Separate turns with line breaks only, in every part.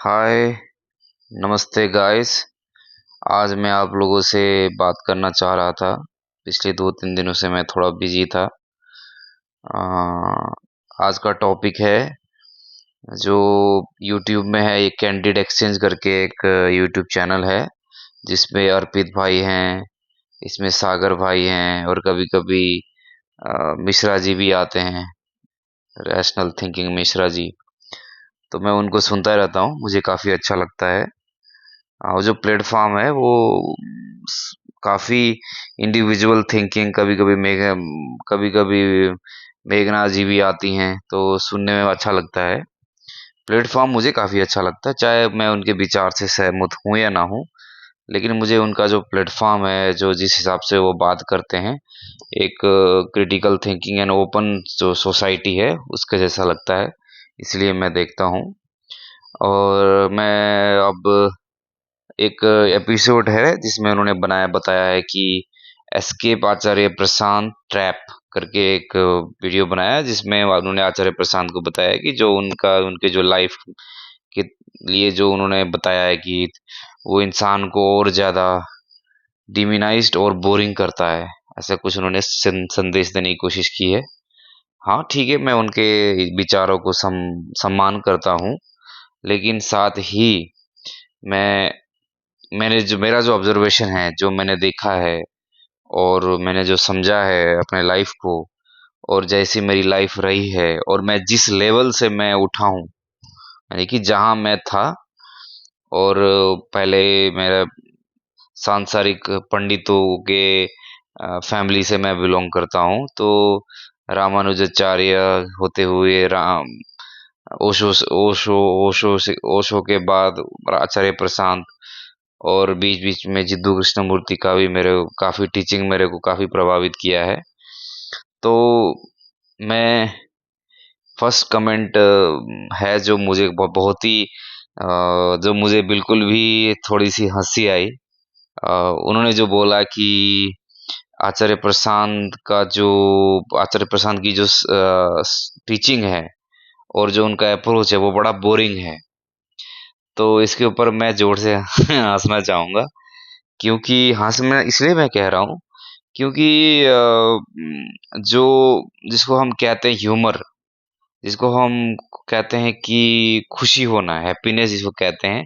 हाय, नमस्ते गाइस। आज मैं आप लोगों से बात करना चाह रहा था। पिछले 2-3 दिनों से मैं थोड़ा बिजी था। आज का टॉपिक है जो यूट्यूब में है, एक कैंडिड एक्सचेंज करके एक यूट्यूब चैनल है जिसमें अर्पित भाई हैं, इसमें सागर भाई हैं और कभी-कभी मिश्रा जी भी आते हैं, रैशनल थिंकिंग मिश्रा जी। तो मैं उनको सुनता रहता हूँ, मुझे काफ़ी अच्छा लगता है। वो जो प्लेटफॉर्म है वो काफी इंडिविजुअल थिंकिंग, कभी कभी मेघना जी भी आती हैं तो सुनने में अच्छा लगता है। प्लेटफॉर्म मुझे काफी अच्छा लगता है, चाहे मैं उनके विचार से सहमत हूं या ना हूं, लेकिन मुझे उनका जो प्लेटफॉर्म है, जो जिस हिसाब से वो बात करते हैं, एक क्रिटिकल थिंकिंग एंड ओपन जो सोसाइटी है उसके जैसा लगता है, इसलिए मैं देखता हूँ। और मैं अब एक एपिसोड है जिसमें उन्होंने बताया है कि एस्केप आचार्य प्रशांत ट्रैप करके एक वीडियो बनाया है, जिसमें उन्होंने आचार्य प्रशांत को बताया कि जो उनके जो लाइफ के लिए जो उन्होंने बताया है कि वो इंसान को और ज़्यादा डिमिनाइज्ड और बोरिंग करता है। ऐसा कुछ उन्होंने संदेश देने की कोशिश की है। हाँ ठीक है, मैं उनके विचारों को सम्मान करता हूँ, लेकिन साथ ही मैं मेरा जो ऑब्जर्वेशन है, जो मैंने देखा है और मैंने जो समझा है अपने लाइफ को, और जैसी मेरी लाइफ रही है और मैं जिस लेवल से मैं उठा हूँ, यानी कि जहाँ मैं था, और पहले मेरा सांसारिक पंडितों के फैमिली से मैं बिलोंग करता हूँ। तो रामानुजाचार्य होते हुए राम ओशो ओशो ओशो के बाद आचार्य प्रशांत, और बीच बीच में जिद्दू कृष्णमूर्ति का भी मेरे काफ़ी टीचिंग मेरे को काफ़ी प्रभावित किया है। तो मैं फर्स्ट कमेंट है जो मुझे बहुत ही जो मुझे बिल्कुल भी थोड़ी सी हंसी आई। उन्होंने जो बोला कि आचार्य प्रशांत आचार्य प्रशांत की जो टीचिंग है और जो उनका अप्रोच है वो बड़ा बोरिंग है। तो इसके ऊपर मैं जोर से हंसना चाहूँगा, क्योंकि हंसना इसलिए मैं कह रहा हूँ क्योंकि जो जिसको हम कहते हैं ह्यूमर, जिसको हम कहते हैं कि खुशी होना, हैप्पीनेस जिसको कहते हैं,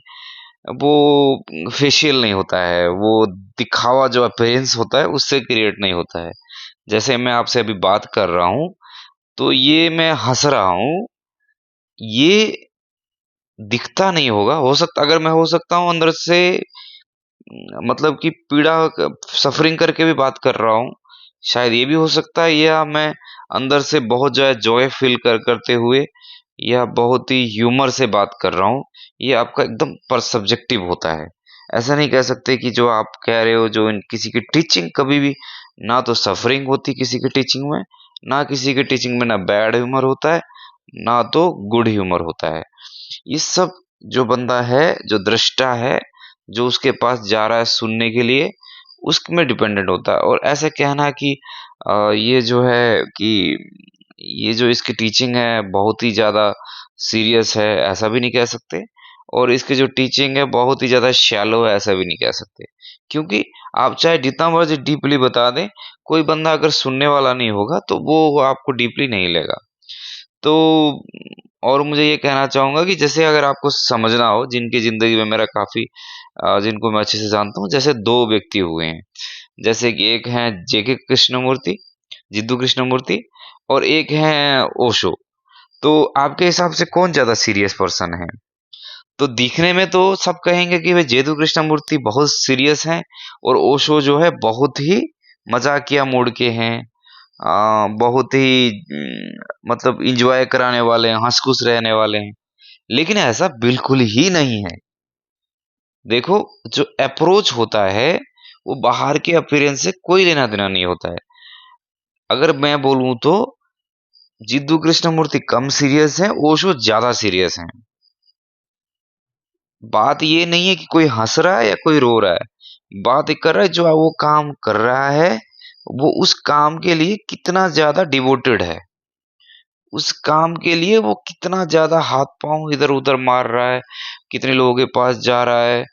वो फेशियल नहीं होता है, वो दिखावा जो अपीयरेंस होता है उससे क्रिएट नहीं होता है। जैसे मैं आपसे अभी बात कर रहा हूँ तो ये मैं हंस रहा हूँ, ये दिखता नहीं होगा, हो सकता अगर मैं हो सकता हूँ अंदर से, मतलब कि पीड़ा सफरिंग करके भी बात कर रहा हूँ, शायद ये भी हो सकता है, या मैं अंदर से बहुत जो है जॉय फील करते हुए, या बहुत ही ह्यूमर से बात कर रहा हूँ। ये आपका एकदम पर सब्जेक्टिव होता है। ऐसा नहीं कह सकते कि जो आप कह रहे हो, जो किसी की टीचिंग कभी भी ना तो सफरिंग होती किसी की टीचिंग में, ना किसी की टीचिंग में ना बैड ह्यूमर होता है, ना तो गुड ह्यूमर होता है। ये सब जो बंदा है, जो दृष्टा है, जो उसके पास जा रहा है सुनने के लिए, उसमें डिपेंडेंट होता है। और ऐसे कहना कि ये जो है कि ये जो इसकी टीचिंग है बहुत ही ज़्यादा सीरियस है, ऐसा भी नहीं कह सकते। और इसकी जो टीचिंग है बहुत ही ज़्यादा शैलो है, ऐसा भी नहीं कह सकते। क्योंकि आप चाहे जितना मर्ज़ी डीपली बता दें, कोई बंदा अगर सुनने वाला नहीं होगा तो वो आपको डीपली नहीं लेगा। तो और मुझे ये कहना चाहूँगा कि जैसे अगर आपको समझना हो, जिनकी ज़िंदगी में मेरा काफ़ी जिनको मैं अच्छे से जानता हूँ, जैसे 2 व्यक्ति हुए हैं। जैसे कि एक हैं जेके कृष्णमूर्ति, जिद्दू कृष्णमूर्ति, और एक हैं ओशो। तो आपके हिसाब से कौन ज़्यादा सीरियस पर्सन है? तो दिखने में तो सब कहेंगे कि भाई जिद्दू कृष्णमूर्ति बहुत सीरियस हैं और ओशो जो है बहुत ही मज़ाकिया मूड के हैं। बहुत ही मतलब एन्जॉय कराने वाले हैं, हँस-खुश रहने वाले हैं। लेकिन ऐसा बिल्कुल ही नहीं है। देखो, जो अप्रोच होता है, वो बाहर के अपीयरेंस से कोई लेना-देना नहीं होता है। अगर मैं बोलूँ तो जिद्दू कृष्णमूर्ति कम सीरियस हैं, ओशो ज़्यादा सीरियस हैं। बात ये नहीं है कि कोई हँस रहा है या कोई रो रहा है। बात ये कर रहा है जो वो काम कर रहा है, वो उस काम के लिए कितना ज़्यादा डिवोटेड है। उस काम के लिए वो कितना ज़्यादा हाथ-पाँव इधर-उधर मार रहा है, कितने लोगों के पास जा रहा है,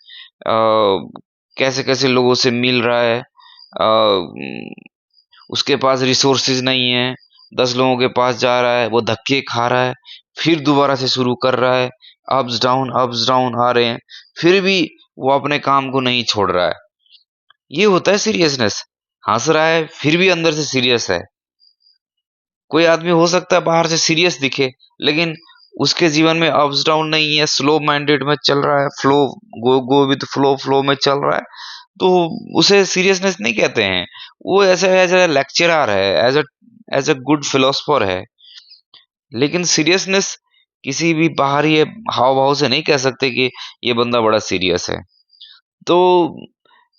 कैसे कैसे लोगों से मिल रहा है, उसके पास रिसोर्सेज नहीं है, 10 लोगों के पास जा रहा है, वो धक्के खा रहा है, फिर दोबारा से शुरू कर रहा है, अप्स डाउन आ रहे हैं, फिर भी वो अपने काम को नहीं छोड़ रहा है। ये होता है सीरियसनेस। हंस रहा है फिर भी अंदर से सीरियस है। कोई आदमी हो सकता है बाहर से सीरियस दिखे, लेकिन उसके जीवन में अप्स डाउन नहीं है, स्लो माइंडेड में चल रहा है, फ्लो, गो विद फ्लो में चल रहा है, तो उसे सीरियसनेस नहीं कहते हैं। वो ऐसे एज ए लेक्चरर है, एज अ गुड फिलोसफर है। लेकिन सीरियसनेस किसी भी बाहरी हाव भाव से नहीं कह सकते कि ये बंदा बड़ा सीरियस है। तो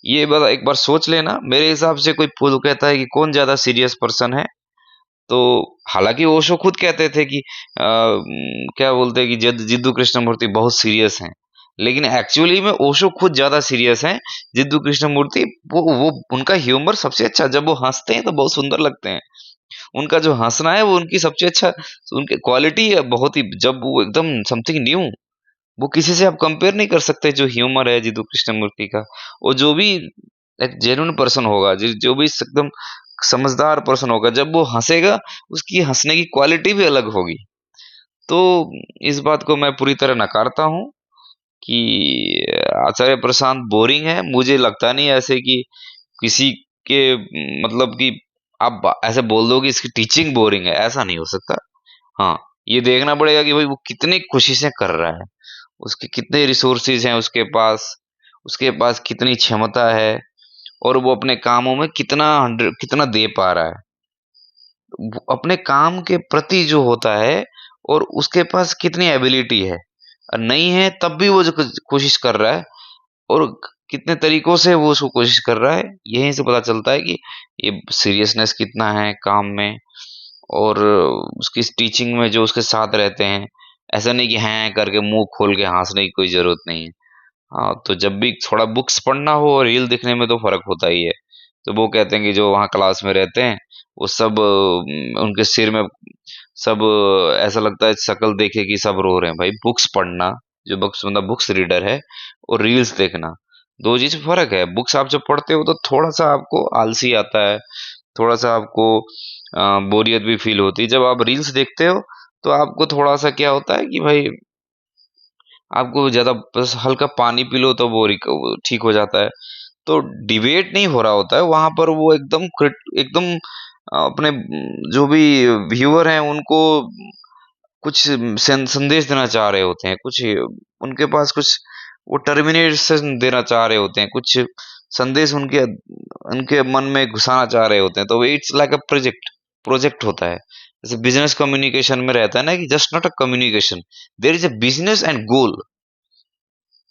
ये बड़ा एक बार सोच लेना। मेरे हिसाब से कोई पूछ कहता है कि कौन ज्यादा सीरियस पर्सन है, तो हालांकि ओशो खुद कहते थे कि क्या बोलते हैं कि जिद्दू कृष्णमूर्ति बहुत सीरियस हैं, लेकिन एक्चुअली में ओशो खुद ज्यादा सीरियस हैं। जिद्दू कृष्णमूर्ति वो उनका ह्यूमर सबसे अच्छा, जब वो हंसते हैं तो बहुत सुंदर लगते हैं। उनका जो हंसना है वो उनकी सबसे अच्छा, उनकी क्वालिटी है बहुत ही, जब वो एकदम समथिंग न्यू, वो किसी से आप कंपेयर नहीं कर सकते। जो ह्यूमर है जिद्दू कृष्णमूर्ति का, वो जो भी एक जेन्युइन पर्सन होगा, जो भी एकदम समझदार पर्सन होगा, जब वो हंसेगा उसकी हंसने की क्वालिटी भी अलग होगी। तो इस बात को मैं पूरी तरह नकारता हूँ कि आचार्य प्रशांत बोरिंग है। मुझे लगता नहीं ऐसे कि किसी के, मतलब कि आप ऐसे बोल दो कि इसकी टीचिंग बोरिंग है, ऐसा नहीं हो सकता। हाँ, ये देखना पड़ेगा कि भाई वो कितनी कोशिशें कर रहा है, उसके कितने रिसोर्सेज हैं उसके पास कितनी क्षमता है, और वो अपने कामों में कितना दे पा रहा है, वो अपने काम के प्रति जो होता है, और उसके पास कितनी एबिलिटी है। नहीं है तब भी वो जो कोशिश कर रहा है, और कितने तरीकों से वो उसको कोशिश कर रहा है, यहीं से पता चलता है कि ये सीरियसनेस कितना है काम में, और उसकी टीचिंग में जो उसके साथ रहते हैं। ऐसा नहीं कि हैं करके मुंह खोल के हंसने की कोई जरूरत नहीं है। हाँ, तो जब भी थोड़ा बुक्स पढ़ना हो और रील दिखने में तो फर्क होता ही है। तो वो कहते हैं कि जो वहाँ क्लास में रहते हैं वो सब उनके सिर में सब ऐसा लगता है शक्ल देखे कि सब रो रहे हैं। भाई बुक्स पढ़ना, जो बुक्स मतलब बुक्स रीडर है, और रील्स देखना, दो चीज फर्क है। बुक्स आप जब पढ़ते हो तो थोड़ा सा आपको आलसी आता है, थोड़ा सा आपको बोरियत भी फील होती है। जब आप रील्स देखते हो तो आपको थोड़ा सा क्या होता है कि भाई आपको ज्यादा बस हल्का पानी पी लो तो वो ठीक हो जाता है। तो डिबेट नहीं हो रहा होता है वहां पर, वो एकदम अपने जो भी व्यूअर हैं उनको कुछ संदेश देना चाह रहे होते हैं, कुछ उनके पास कुछ वो टर्मिनेशन देना चाह रहे होते हैं, कुछ संदेश उनके उनके मन में घुसाना चाह रहे होते हैं। तो इट्स लाइक अ प्रोजेक्ट होता है। जैसे बिजनेस कम्युनिकेशन में रहता है ना कि just not a communication, there is a business and goal.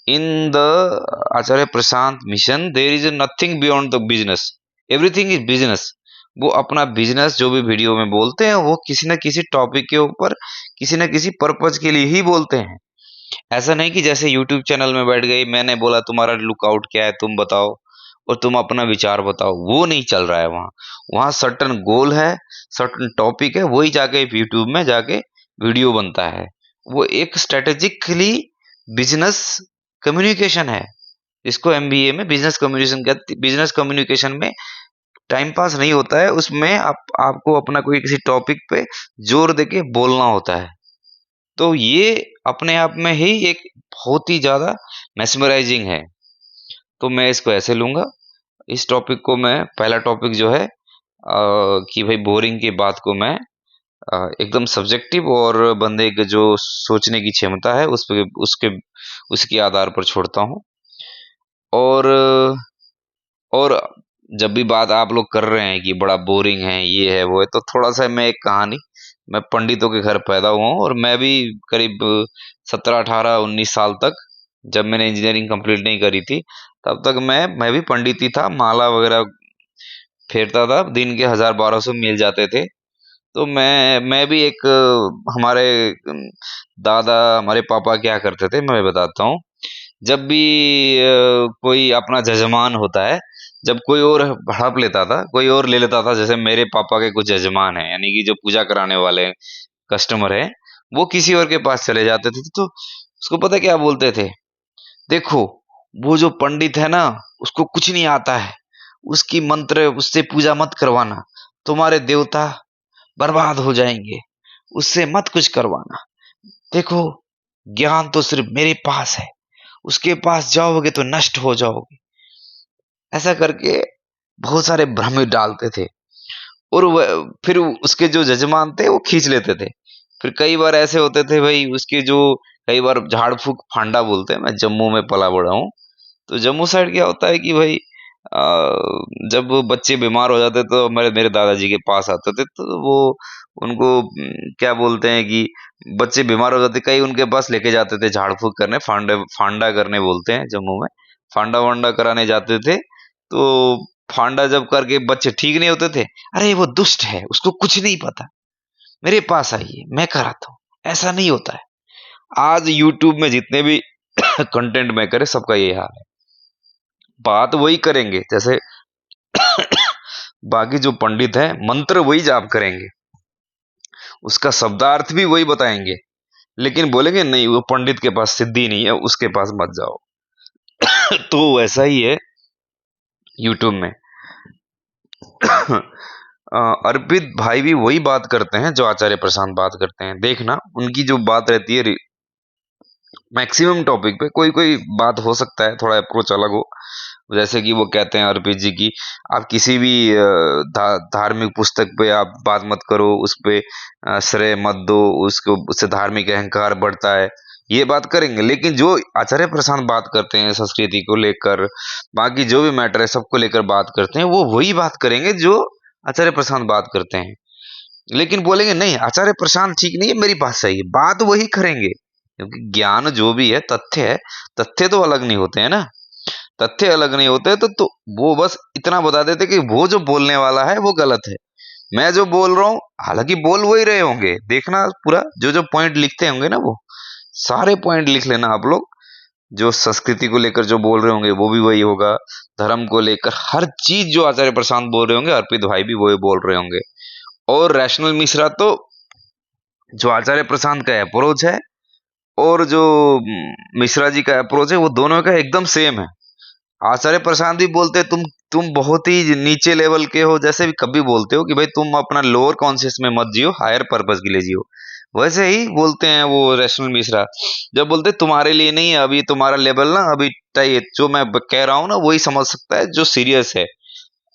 In the Acharya Prashant mission there is nothing beyond the business, everything is business. वो अपना बिजनेस जो भी वीडियो में बोलते हैं वो किसी न किसी टॉपिक के ऊपर किसी न किसी पर्पज के लिए ही बोलते हैं। ऐसा नहीं कि जैसे यूट्यूब चैनल में बैठ गई, मैंने बोला तुम्हारा लुकआउट क्या है तुम बताओ, और तुम अपना विचार बताओ, वो नहीं चल रहा है वहाँ। वहाँ सर्टन गोल है, सर्टन टॉपिक है, वही जाके यूट्यूब में जाके वीडियो बनता है। वो एक स्ट्रेटेजिकली बिजनेस कम्युनिकेशन है, इसको एमबीए में बिजनेस कम्युनिकेशन कहते। बिजनेस कम्युनिकेशन में टाइम पास नहीं होता है, उसमें आपको अपना कोई किसी टॉपिक पे जोर देके बोलना होता है। तो ये अपने आप में ही एक बहुत ही ज्यादा मेस्मराइजिंग है। तो मैं इसको ऐसे लूंगा। इस टॉपिक को मैं, पहला टॉपिक जो है कि भाई बोरिंग की बात को मैं एकदम सब्जेक्टिव और बंदे के जो सोचने की क्षमता है उस पे उसके आधार पर छोड़ता हूँ। और और जब भी बात आप लोग कर रहे हैं कि बड़ा बोरिंग है, ये है वो है, तो थोड़ा सा मैं एक कहानी, मैं पंडितों के घर पैदा हुआ हूँ, और मैं भी करीब 17 18 19 साल तक, जब मैंने इंजीनियरिंग कंप्लीट नहीं करी थी तब तक मैं भी पंडित ही था। माला वगैरह फेरता था, दिन के 1000 1200 मिल जाते थे। तो मैं भी एक हमारे दादा, हमारे पापा क्या करते थे मैं बताता हूँ। जब भी कोई अपना जजमान होता है, जब कोई और हड़प लेता था, कोई और ले लेता था, जैसे मेरे पापा के कुछ जजमान हैं, यानी कि जो पूजा कराने वाले कस्टमर है, वो किसी और के पास चले जाते थे, तो उसको पता क्या बोलते थे, देखो, वो जो पंडित है ना, उसको कुछ नहीं आता है, उसकी मंत्र उससे पूजा मत करवाना, तुम्हारे देवता बर्बाद हो जाएंगे, उससे मत कुछ करवाना। देखो, ज्ञान तो सिर्फ मेरे पास है, उसके पास जाओगे तो नष्ट हो जाओगे। ऐसा करके बहुत सारे भ्रम डालते थे। और फिर उसके जो जजमान थे वो खींच लेते थे। फिर कई बार ऐसे होते थे भाई, उसके जो कई बार झाड़ फूक फांडा बोलते हैं। मैं जम्मू में पला बड़ा हूँ, तो जम्मू साइड क्या होता है कि भाई जब बच्चे बीमार हो जाते तो मेरे मेरे दादाजी के पास आते थे, तो वो उनको क्या बोलते हैं कि बच्चे बीमार हो जाते, कई उनके पास लेके जाते थे झाड़ फूक करने, फांडा फांडा करने बोलते हैं जम्मू में, फांडा वांडा कराने जाते थे। तो फांडा जब करके बच्चे ठीक नहीं होते थे, अरे वो दुष्ट है, उसको कुछ नहीं पता, मेरे पास आइए मैं कराता हूँ। ऐसा नहीं होता है। आज यूट्यूब में जितने भी कंटेंट मेकर है, सबका ये हाल है। बात वही करेंगे जैसे बाकी जो पंडित है, मंत्र वही जाप करेंगे, उसका शब्दार्थ भी वही बताएंगे, लेकिन बोलेंगे नहीं वो पंडित के पास सिद्धि नहीं है, उसके पास मत जाओ। तो वैसा ही है यूट्यूब में। अर्पित भाई भी वही बात करते हैं जो आचार्य प्रशांत बात करते हैं। देखना उनकी जो बात रहती है, मैक्सिमम टॉपिक पे कोई कोई बात हो सकता है थोड़ा अप्रोच अलग हो। जैसे कि वो कहते हैं अर्पित जी की, आप किसी भी धार्मिक पुस्तक पे आप बात मत करो, उस पे श्रेय मत दो, उसको उससे धार्मिक अहंकार बढ़ता है, ये बात करेंगे। लेकिन जो आचार्य प्रशांत बात करते हैं संस्कृति को लेकर, बाकी जो भी मैटर है सबको लेकर बात करते हैं, वो वही बात करेंगे जो आचार्य प्रशांत बात करते हैं। लेकिन बोलेंगे नहीं आचार्य प्रशांत ठीक नहीं है, मेरी बात सही है, बात वही करेंगे। क्योंकि ज्ञान जो भी है तथ्य है, तथ्य तो अलग नहीं होते हैं ना, तथ्य अलग नहीं होते, तो वो बस इतना बता देते कि वो जो बोलने वाला है वो गलत है, मैं जो बोल रहा हूँ हालांकि बोल वही रहे होंगे। देखना पूरा जो जो पॉइंट लिखते होंगे ना, वो सारे पॉइंट लिख लेना आप लोग। जो संस्कृति को लेकर जो बोल रहे होंगे वो भी वही होगा, धर्म को लेकर हर चीज जो आचार्य प्रशांत बोल रहे होंगे, अर्पित भाई भी वही बोल रहे होंगे। और रैशनल मिश्रा तो जो आचार्य प्रशांत का अप्रोच है और जो मिश्रा जी का अप्रोच है, वो दोनों का एकदम सेम है। आचार्य प्रशांत भी बोलते हैं तुम बहुत ही नीचे लेवल के हो, जैसे भी कभी बोलते हो कि भाई तुम अपना लोअर कॉन्शियस में मत जियो, हायर पर्पस के लिए जियो, वैसे ही बोलते हैं वो रैशनल मिश्रा। जब बोलते तुम्हारे लिए नहीं है अभी, तुम्हारा लेवल ना अभी जो मैं कह रहा हूँ ना वही समझ सकता है जो सीरियस है।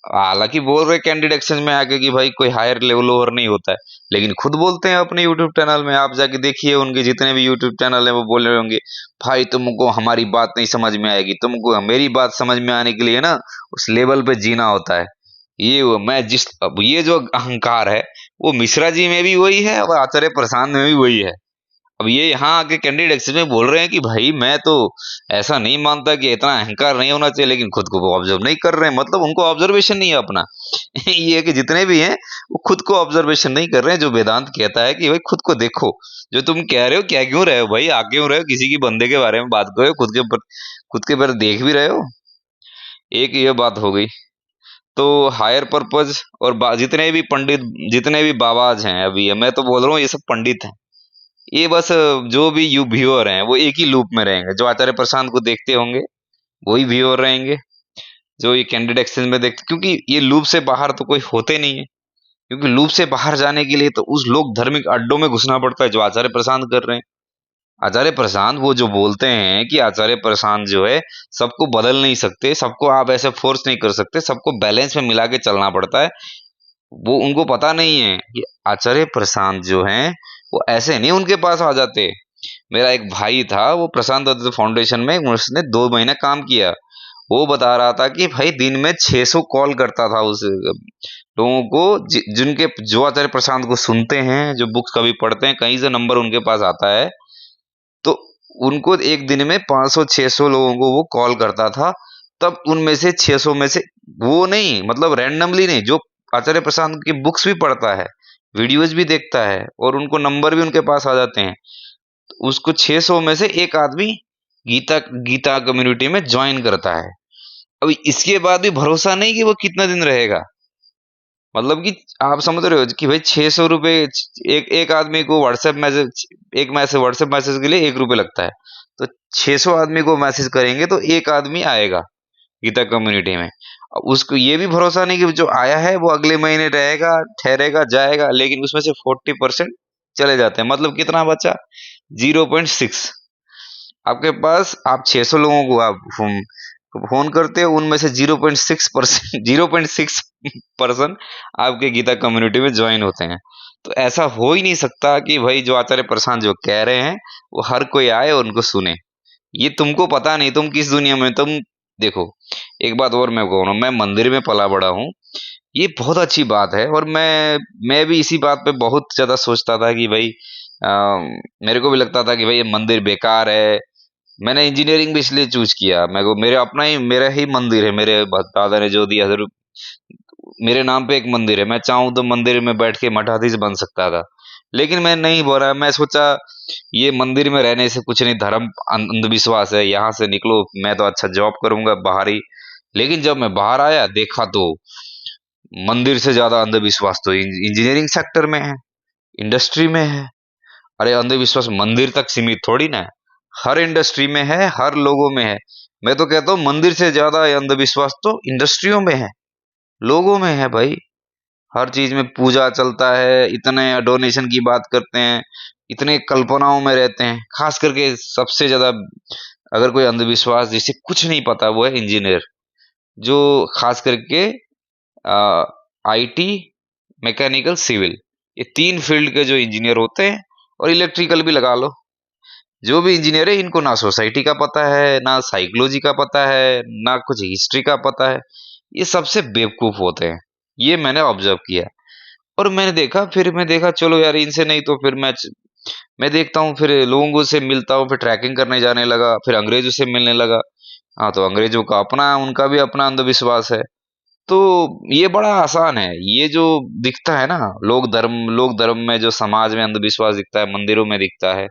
हालांकि बोल रहे कैंडिडेट एक्सचेंज में आके कि भाई कोई हायर लेवल ओवर नहीं होता है, लेकिन खुद बोलते हैं अपने यूट्यूब चैनल में। आप जाके देखिए उनके जितने भी यूट्यूब चैनल है, वो बोल रहे होंगे भाई तुमको हमारी बात नहीं समझ में आएगी, तुमको मेरी बात समझ में आने के लिए ना उस लेवल पे जीना होता है। ये वो मैं जिस अब ये जो अहंकार है, वो मिश्रा जी में भी वही है और आचार्य प्रशांत में भी वही है। अब ये यहाँ आके कैंडिडेट एक्सचेंज में बोल रहे हैं कि भाई मैं तो ऐसा नहीं मानता कि इतना अहंकार नहीं होना चाहिए, लेकिन खुद को वो ऑब्जर्व नहीं कर रहे हैं, मतलब उनको ऑब्जर्वेशन नहीं है अपना। ये है कि जितने भी हैं वो खुद को ऑब्जर्वेशन नहीं कर रहे हैं। जो वेदांत कहता है कि भाई खुद को देखो, जो तुम कह रहे हो क्या क्यों रहे हो भाई, आ क्यों रहे हो, किसी की बंदे के बारे में बात करो, खुद के पर देख भी रहे हो। एक ये बात हो गई। तो हायर पर्पज और जितने भी पंडित, जितने भी बाबाज हैं, अभी मैं तो बोल रहा हूँ ये सब पंडित हैं। ये बस जो भी यू व्यूअर हैं वो एक ही लूप में रहेंगे, जो आचार्य प्रशांत को देखते होंगे वही व्यूअर रहेंगे, जो ये कैंडिडेट एक्सचेंज में देखते, क्योंकि ये लूप से बाहर तो कोई होते नहीं है। क्योंकि लूप से बाहर जाने के लिए तो उस लोग धार्मिक अड्डों में घुसना पड़ता है, जो आचार्य प्रशांत कर रहे हैं। आचार्य प्रशांत वो जो बोलते हैं कि आचार्य प्रशांत जो है सबको बदल नहीं सकते, सबको आप ऐसे फोर्स नहीं कर सकते, सबको बैलेंस में मिला के चलना पड़ता है। वो उनको पता नहीं है कि आचार्य प्रशांत जो हैं वो ऐसे नहीं उनके पास आ जाते। मेरा एक भाई था, वो प्रशांत दत्त फाउंडेशन में उसने 2 महीना काम किया। वो बता रहा था कि भाई दिन में 600 कॉल करता था उस लोगों को, जिनके जो आचार्य प्रशांत को सुनते हैं, जो बुक्स कभी पढ़ते हैं, कहीं से नंबर उनके पास आता है, तो उनको एक दिन में 500-600 लोगों को वो कॉल करता था। तब उनमें से 600 में से वो नहीं, मतलब रैंडमली नहीं, जो आचार्य प्रशांत की बुक्स भी पढ़ता है, वीडियोज भी देखता है और उनको नंबर भी उनके पास आ जाते हैं, उसको 600 में से एक आदमी गीता गीता कम्युनिटी में ज्वाइन करता है। अब इसके बाद भी भरोसा नहीं कि वो कितना दिन रहेगा। मतलब कि आप समझ रहे हो कि भाई 600 रुपये एक एक आदमी को व्हाट्सएप मैसेज के लिए 1 रुपये लगता है। तो 600 आदमी को मैसेज करेंगे तो एक आदमी आएगा गीता कम्युनिटी में। अब उसको ये भी भरोसा नहीं कि जो आया है वो अगले महीने रहेगा, ठहरेगा, जाएगा, लेकिन उसमें से 40% चले जाते हैं। मतलब कितना बचा? 0.6। आपके पास आप 600 लोगों को आप फ़ोन करते हो, उनमें से 0.6% 0.6% आपके गीता कम्युनिटी में जॉइन होते हैं। तो ऐसा हो ही नहीं सकता कि भाई जो आचार्य प्रशांत जो कह रहे हैं, वो हर कोई आए और उनको सुने। ये तुमको पता नहीं तुम किस दुनिया में तुम देखो। एक बात और मैं कहूँ ना, मैं मंदिर में पला बड़ा हूँ। ये बहुत अच्छी बात है और मैं भी इसी बात पे बहुत ज़्यादा सोचता था कि भाई अ, मेरे को भी लगता था कि भाई ये मंदिर बेकार है। मैंने इंजीनियरिंग भी इसलिए चूज किया। मेरा ही मंदिर है। मेरे दादा ने जो दिया, मेरे नाम पे एक मंदिर है। मैं चाहूँ तो मंदिर में बैठ के मठाधीश बन सकता था, लेकिन मैं नहीं बोला। मैं सोचा ये मंदिर में रहने से कुछ नहीं, धर्म अंधविश्वास है, यहाँ से निकलो। मैं तो अच्छा जॉब करूंगा बाहर ही। लेकिन जब मैं बाहर आया देखा तो मंदिर से ज्यादा अंधविश्वास तो इंजीनियरिंग सेक्टर में है, इंडस्ट्री में है। अरे अंधविश्वास मंदिर तक सीमित थोड़ी ना है, हर इंडस्ट्री में है, हर लोगों में है। मैं तो कहता हूँ मंदिर से ज्यादा अंधविश्वास तो इंडस्ट्रियों में है, लोगों में है भाई। हर चीज में पूजा चलता है, इतने डोनेशन की बात करते हैं, इतने कल्पनाओं में रहते हैं। खास करके सबसे ज्यादा अगर कोई अंधविश्वास जिसे कुछ नहीं पता, वो है इंजीनियर। जो खास करके आईटी, मैकेनिकल, सिविल, ये 3 फील्ड के जो इंजीनियर होते हैं, और इलेक्ट्रिकल भी लगा लो। जो भी इंजीनियर है, इनको ना सोसाइटी का पता है, ना साइकोलॉजी का पता है, ना कुछ हिस्ट्री का पता है। ये सबसे बेवकूफ होते हैं। ये मैंने ऑब्जर्व किया। और मैं देखा चलो यार इनसे नहीं तो फिर मैं देखता हूँ, फिर लोगों से मिलता हूँ, फिर ट्रैकिंग करने जाने लगा, फिर अंग्रेजों से मिलने लगा। हाँ, तो अंग्रेजों का अपना, उनका भी अपना अंधविश्वास है। तो ये बड़ा आसान है। ये जो दिखता है ना, लोक धर्म में जो समाज में अंधविश्वास दिखता है, मंदिरों में दिखता है,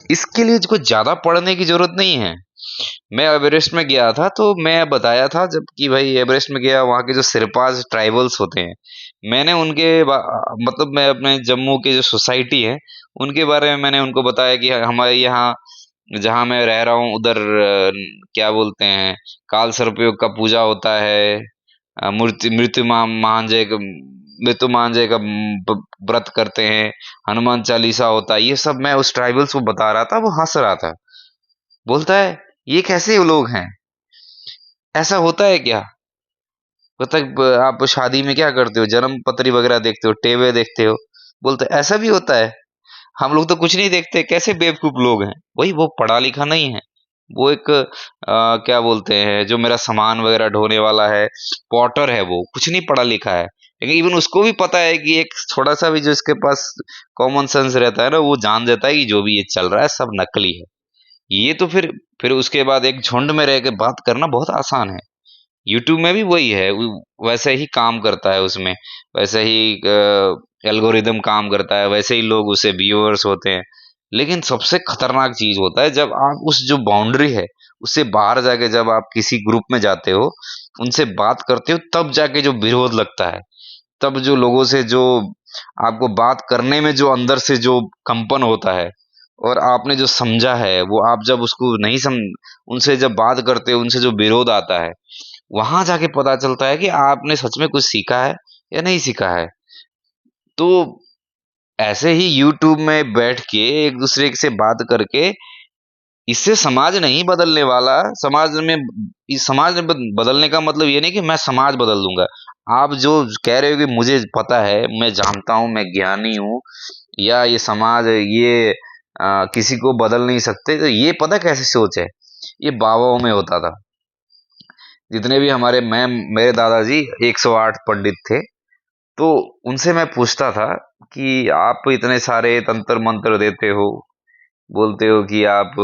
इसके लिए कुछ ज्यादा पढ़ने की जरूरत नहीं है। मैं एवरेस्ट में गया था तो मैं बताया था, जब कि भाई एवरेस्ट में गया, वहाँ के जो सिरपाज ट्राइबल्स होते हैं, मैंने मतलब मैं अपने जम्मू के जो सोसाइटी है उनके बारे में मैंने उनको बताया कि हमारे यहाँ जहाँ मैं रह रहा हूँ उधर क्या बोलते हैं, काल सर्पयोग का पूजा होता है। मृत्यु मांझे का व्रत करते हैं, हनुमान चालीसा होता है। ये सब मैं उस ट्राइबल्स को बता रहा था, वो हंस रहा था। बोलता है ये कैसे लोग हैं, ऐसा होता है क्या? बोलता है आप शादी में क्या करते हो, जन्म पत्री वगैरह देखते हो, टेवे देखते हो?" बोलते ऐसा भी होता है? हम लोग तो कुछ नहीं देखते, कैसे बेवकूफ लोग हैं। वही, वो पढ़ा लिखा नहीं है। वो एक क्या बोलते हैं, जो मेरा सामान वगैरह ढोने वाला है, पॉटर है, वो कुछ नहीं पढ़ा लिखा है। लेकिन इवन उसको भी पता है कि एक थोड़ा सा भी जो इसके पास कॉमन सेंस रहता है ना, वो जान देता है कि जो भी ये चल रहा है सब नकली है। ये तो फिर उसके बाद एक झुंड में रह के बात करना बहुत आसान है। यूट्यूब में भी वही है, वैसे ही काम करता है उसमें, वैसे ही एल्गोरिदम काम करता है, वैसे ही लोग उसे व्यूअर्स होते हैं। लेकिन सबसे खतरनाक चीज होता है जब आप उस जो बाउंड्री है उससे बाहर जाके, जब आप किसी ग्रुप में जाते हो, उनसे बात करते हो, तब जाके जो विरोध लगता है। तब जो लोगों से जो आपको बात करने में जो अंदर से जो कंपन होता है, और आपने जो समझा है वो आप जब उसको नहीं सम उनसे जब बात करते हो, उनसे जो विरोध आता है, वहां जाके पता चलता है कि आपने सच में कुछ सीखा है या नहीं सीखा है। तो ऐसे ही यूट्यूब में बैठ के एक दूसरे से बात करके, इससे समाज नहीं बदलने वाला। इस समाज में बदलने का मतलब ये नहीं कि मैं समाज बदल दूंगा। आप जो कह रहे हो कि मुझे पता है, मैं जानता हूँ, मैं ज्ञानी हूँ, या ये समाज ये किसी को बदल नहीं सकते, तो ये पता कैसे सोच है? ये बाबाओं में होता था। जितने भी मेरे दादाजी 108 पंडित थे। तो उनसे मैं पूछता था कि आप इतने सारे तंत्र मंत्र देते हो, बोलते हो कि आप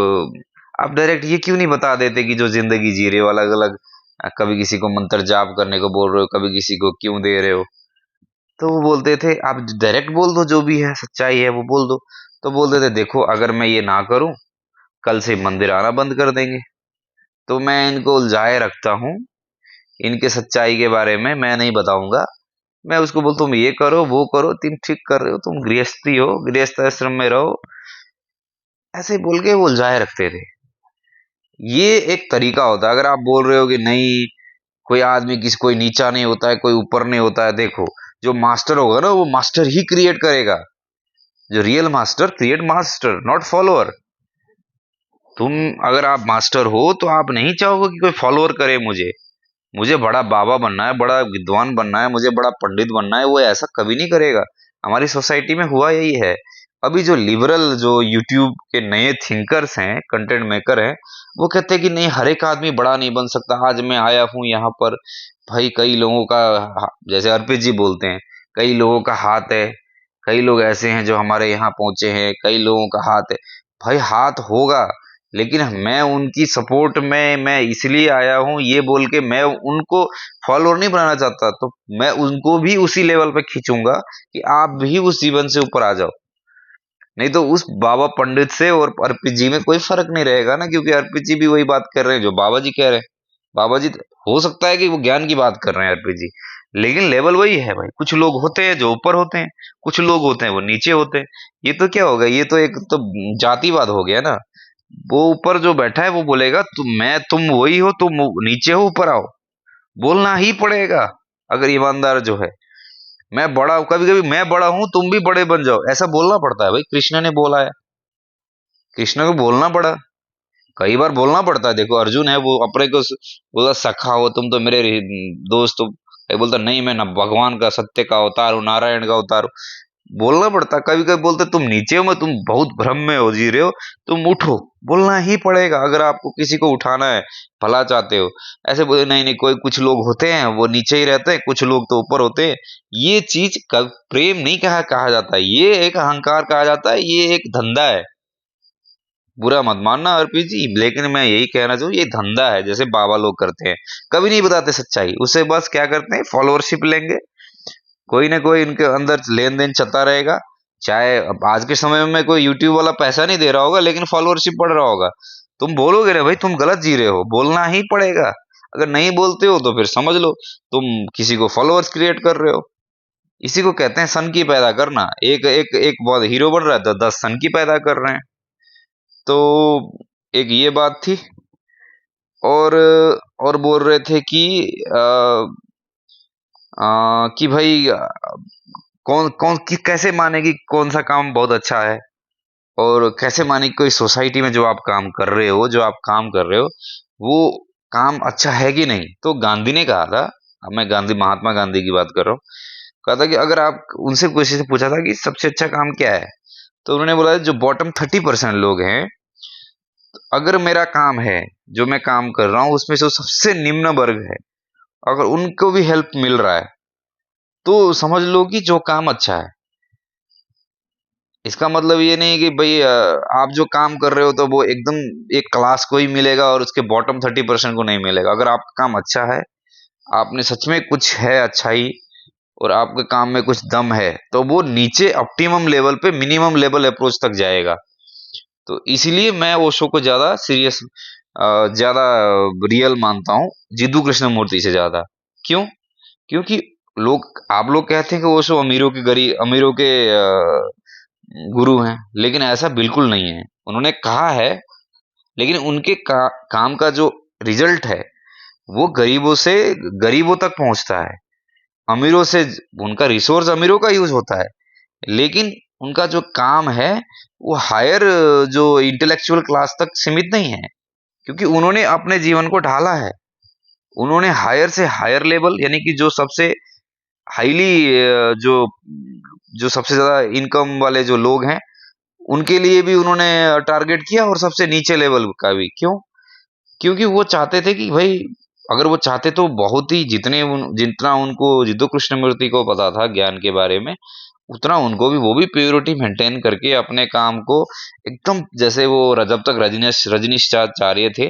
डायरेक्ट ये क्यों नहीं बता देते कि जो जिंदगी जी रहे हो अलग अलग, कभी किसी को मंत्र जाप करने को बोल रहे हो, कभी किसी को क्यों दे रहे हो? तो वो बोलते थे आप डायरेक्ट बोल दो, जो भी है सच्चाई है वो बोल दो। तो बोलते थे देखो, अगर मैं ये ना करूं, कल से मंदिर आना बंद कर देंगे। तो मैं इनको उलझाए रखता हूँ, इनके सच्चाई के बारे में मैं नहीं बताऊंगा। मैं उसको बोलता हूँ ये करो वो करो, तुम ठीक कर रहे हो, तुम गृहस्थी हो, गृहस्थ आश्रम में रहो, ऐसे बोल के वो उलझाए रखते थे। ये एक तरीका होता है। अगर आप बोल रहे हो कि नहीं, कोई आदमी किसी, कोई नीचा नहीं होता है, कोई ऊपर नहीं होता है, देखो जो मास्टर होगा ना वो मास्टर ही क्रिएट करेगा। जो real master create master, not follower. तुम अगर आप मास्टर हो तो आप नहीं चाहोगे कि कोई फॉलोअर करे मुझे। मुझे बड़ा बाबा बनना है, बड़ा विद्वान बनना है, मुझे बड़ा पंडित बनना है, वो ऐसा कभी नहीं करेगा। हमारी सोसाइटी में हुआ यही है। अभी जो लिबरल, जो यूट्यूब के नए थिंकर्स हैं, कंटेंट मेकर हैं, वो कहते हैं कि नहीं, हर एक आदमी बड़ा नहीं बन सकता। आज मैं आया हूँ यहाँ पर, भाई कई लोगों का, जैसे अर्पित जी बोलते हैं, कई लोगों का हाथ है, कई लोग ऐसे हैं जो हमारे यहाँ पहुंचे हैं, कई लोगों का हाथ है। भाई हाथ होगा, लेकिन मैं उनकी सपोर्ट में मैं इसलिए आया हूँ ये बोल के मैं उनको फॉलोअर नहीं बनाना चाहता। तो मैं उनको भी उसी लेवल पे खींचूंगा कि आप भी उस जीवन से ऊपर आ जाओ। नहीं तो उस बाबा पंडित से और अर्पित जी में कोई फर्क नहीं रहेगा ना, क्योंकि अर्पित जी भी वही बात कर रहे हैं जो बाबा जी कह रहे हैं। बाबा जी हो सकता है कि वो ज्ञान की बात कर रहे हैं अर्पित जी, लेकिन लेवल वही है भाई। कुछ लोग होते हैं जो ऊपर होते हैं, कुछ लोग होते हैं वो नीचे होते हैं। ये तो क्या होगा, ये तो एक तो जातिवाद हो गया ना। वो ऊपर जो बैठा है वो बोलेगा तुम वही हो, तुम नीचे हो, ऊपर आओ। बोलना ही पड़ेगा अगर ईमानदार जो है। मैं बड़ा हूं, कभी कभी मैं बड़ा हूं, तुम भी बड़े बन जाओ, ऐसा बोलना पड़ता है भाई। कृष्ण ने बोला है, कृष्ण को बोलना पड़ा, कई बार बोलना पड़ता है। देखो अर्जुन है, वो अपने को बोला सखा हो, तुम तो मेरे दोस्त हो। कई बोलता नहीं, मैं न भगवान का, सत्य का अवतार हूँ, नारायण का अवतार हूँ। बोलना पड़ता। कभी कभी बोलते तुम नीचे हो, मैं तुम बहुत भ्रम में हो, जी रहे हो, तुम उठो। बोलना ही पड़ेगा अगर आपको किसी को उठाना है, भला चाहते हो। ऐसे बोले नहीं नहीं, कोई कुछ लोग होते हैं वो नीचे ही रहते हैं, कुछ लोग तो ऊपर होते हैं। ये चीज प्रेम नहीं कहा जाता है, ये एक अहंकार कहा जाता है, ये एक धंधा है। बुरा मत मानना अर्पित जी, लेकिन मैं यही कहना चाहूँ, ये धंधा है जैसे बाबा लोग करते हैं। कभी नहीं बताते सच्चाई, उससे बस क्या करते हैं, फॉलोअरशिप लेंगे। कोई ना कोई इनके अंदर लेन देन चलता रहेगा। चाहे अब आज के समय में कोई यूट्यूब वाला पैसा नहीं दे रहा होगा, लेकिन फॉलोअरशिप बढ़ रहा होगा। तुम बोलोगे ना भाई तुम गलत जी रहे हो, बोलना ही पड़ेगा। अगर नहीं बोलते हो तो फिर समझ लो तुम किसी को फॉलोअर्स क्रिएट कर रहे हो। इसी को कहते हैं सन की पैदा करना। एक एक एक बहुत हीरो बन रहा है तो 10 सन की पैदा कर रहे हैं। तो एक ये बात थी। और बोल रहे थे कि कि भाई कौन कौन कैसे माने कि कौन सा काम बहुत अच्छा है, और कैसे माने कि कोई सोसाइटी में जो आप काम कर रहे हो, जो आप काम कर रहे हो वो काम अच्छा है कि नहीं। तो गांधी ने कहा था, अब मैं गांधी, महात्मा गांधी की बात कर रहा हूँ, कहा था कि अगर आप उनसे किसी से पूछा था कि सबसे अच्छा काम क्या है, तो उन्होंने बोला जो बॉटम 30% लोग हैं, अगर मेरा काम है, जो मैं काम कर रहा हूँ उसमें से सबसे निम्न वर्ग है, अगर उनको भी हेल्प मिल रहा है तो समझ लो कि जो काम अच्छा है। इसका मतलब ये नहीं कि भाई आप जो काम कर रहे हो तो वो एकदम एक क्लास को ही मिलेगा और उसके बॉटम 30% को नहीं मिलेगा। अगर आपका काम अच्छा है, आपने सच में कुछ है अच्छाई, और आपके काम में कुछ दम है, तो वो नीचे ऑप्टिमम लेवल पे मिनिमम लेवल अप्रोच तक जाएगा। तो इसीलिए मैं ओशो को ज्यादा सीरियस, ज्यादा रियल मानता हूँ जिद्दू कृष्णमूर्ति से ज्यादा। क्यों? क्योंकि आप लोग कहते हैं कि ओशो अमीरों के गरीब, अमीरों के गुरु हैं, लेकिन ऐसा बिल्कुल नहीं है। उन्होंने कहा है, लेकिन उनके काम का जो रिजल्ट है वो गरीबों से गरीबों तक पहुंचता है। अमीरों से, उनका रिसोर्स अमीरों का यूज होता है, लेकिन उनका जो काम है वो हायर, जो इंटेलेक्चुअल क्लास तक सीमित नहीं है, क्योंकि उन्होंने अपने जीवन को ढाला है। उन्होंने हायर से हायर लेवल, यानी कि जो सबसे हाईली, जो जो सबसे ज्यादा इनकम वाले जो लोग हैं उनके लिए भी उन्होंने टारगेट किया, और सबसे नीचे लेवल का भी। क्यों? क्योंकि वो चाहते थे कि भाई, अगर वो चाहते तो बहुत ही, जितना उनको जिद्दू कृष्णमूर्ति को पता था ज्ञान के बारे में, उतना उनको भी, वो भी प्योरिटी मेंटेन करके अपने काम को एकदम, जैसे वो जब तक रजनीशाचार्य थे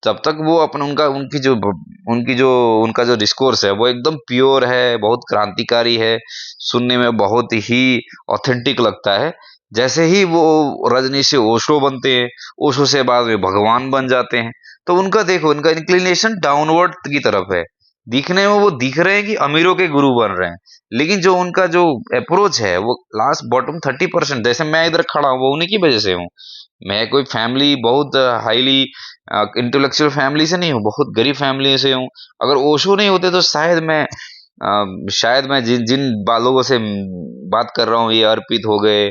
तब तक वो अपना, उनकी जो उनका जो डिस्कोर्स है वो एकदम प्योर है, बहुत क्रांतिकारी है, सुनने में बहुत ही ऑथेंटिक लगता है। जैसे ही वो रजनी से ओशो बनते हैं, ओशो से बाद में भगवान बन जाते हैं, तो उनका देखो, उनका इंक्लिनेशन डाउनवर्ड की तरफ है। दिखने में वो दिख रहे हैं कि अमीरों के गुरु बन रहे हैं, लेकिन जो उनका जो अप्रोच है वो लास्ट बॉटम 30%, जैसे मैं इधर खड़ा हूँ वो उन्हीं की वजह से हूँ। मैं कोई फैमिली बहुत हाईली इंटेलेक्चुअल फैमिली से नहीं हूँ, बहुत गरीब फैमिली से हूँ। अगर ओशो नहीं होते तो शायद मैं जिन जिन लोगों से बात कर रहा हूँ, ये अर्पित हो गए,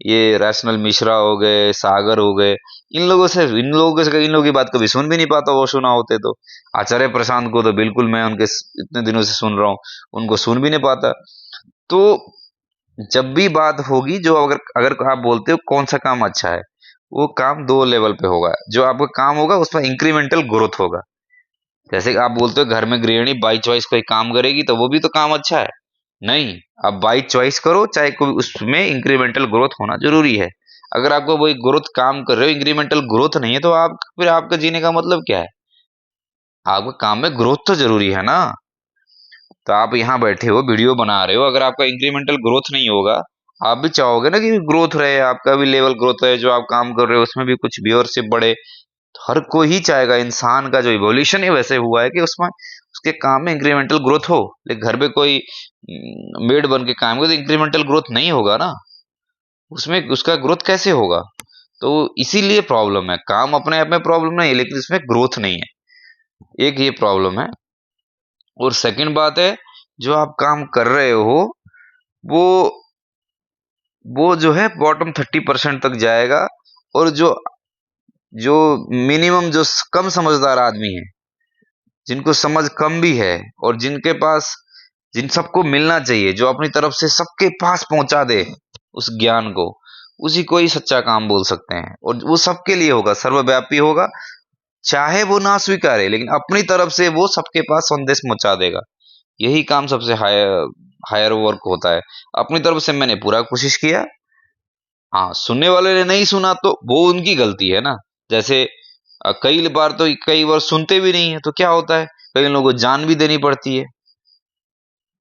ये रैशनल मिश्रा हो गए, सागर हो गए, इन लोगों की बात कभी सुन भी नहीं पाता ओशो ना होते तो। आचार्य प्रशांत को तो बिल्कुल मैं उनके इतने दिनों से सुन रहा हूँ, उनको सुन भी नहीं पाता। तो जब भी बात होगी, जो अगर अगर आप बोलते हो कौन सा काम अच्छा है, वो काम दो लेवल पे होगा। जो आपका काम होगा उसमें इंक्रीमेंटल ग्रोथ होगा। जैसे कि आप बोलते हो घर में गृहिणी बाई चॉइस कोई काम करेगी तो वो भी तो काम अच्छा है। नहीं, आप बाई चॉइस करो, चाहे कोई, उसमें इंक्रीमेंटल ग्रोथ होना जरूरी है। अगर आपको वही ग्रोथ काम कर रहे हो, इंक्रीमेंटल ग्रोथ नहीं है, तो आप फिर आपका जीने का मतलब क्या है? आपके काम में ग्रोथ तो जरूरी है ना। तो आप यहाँ बैठे हो वीडियो बना रहे हो, अगर आपका इंक्रीमेंटल ग्रोथ नहीं होगा, आप भी चाहोगे ना कि ग्रोथ रहे, आपका भी लेवल ग्रोथ रहे, जो आप काम कर रहे हो उसमें भी कुछ व्यूअरशिप बढ़े। तो हर कोई ही चाहेगा, इंसान का जो इवोल्यूशन है वैसे हुआ है कि उसमें उसके काम में इंक्रीमेंटल ग्रोथ हो। लेकिन घर पे कोई मेड बन के काम करे तो इंक्रीमेंटल ग्रोथ नहीं होगा ना, उसमें उसका ग्रोथ कैसे होगा? तो इसीलिए प्रॉब्लम है। काम अपने आप में प्रॉब्लम नहीं है, लेकिन इसमें ग्रोथ नहीं है, एक ये प्रॉब्लम है। और सेकंड बात है, जो आप काम कर रहे हो वो वो जो है बॉटम 30% तक जाएगा। और जो जो मिनिमम जो कम समझदार आदमी है, जिनको समझ कम भी है, और जिनके पास, जिन सबको मिलना चाहिए, जो अपनी तरफ से सबके पास पहुंचा दे उस ज्ञान को, उसी को ही सच्चा काम बोल सकते हैं। और वो सबके लिए होगा, सर्वव्यापी होगा, चाहे वो ना स्वीकारे, लेकिन अपनी तरफ से वो सबके पास संदेश पहुंचा देगा। यही काम सबसे हायर हायर वर्क होता है। अपनी तरफ से मैंने पूरा कोशिश किया, हाँ, सुनने वाले ने नहीं सुना तो वो उनकी गलती है ना। जैसे कई बार सुनते भी नहीं है तो क्या होता है, कई लोगों को जान भी देनी पड़ती है।